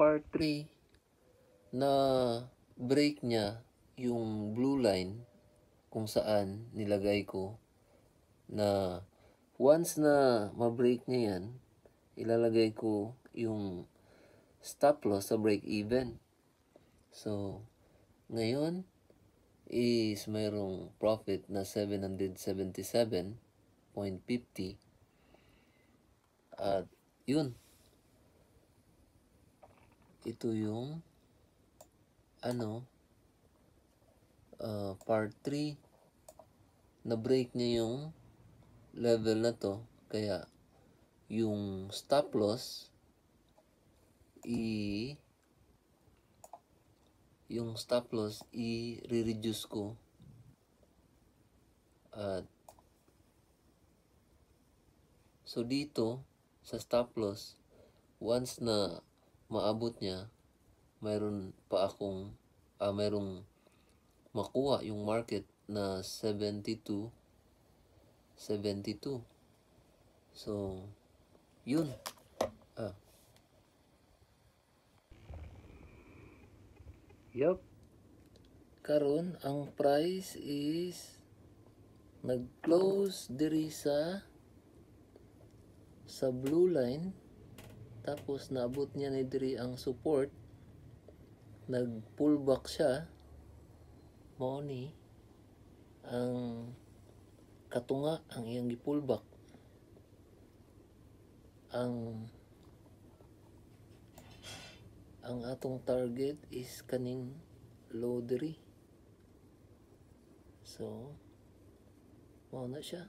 part 3 na break niya yung blue line kung saan nilagay ko na once na ma-break niya yan, ilalagay ko yung stop loss sa break even. So, ngayon is mayroong profit na 777.50 at yun, ito yung part 3 na break niya yung level na to, kaya yung stop loss i-reduce ko at so dito sa stop loss, once na maabot niya, mayroon pa akong mayroong makuha yung market na 72. So yun. Yup. Karon ang price is nag-close diri sa blue line, tapos naabot niya ni diri ang support, nag-pull back siya, mao ni ang katunga ang iyang gi-pull back. Ang atong target is kaning low diri. So mao na siya.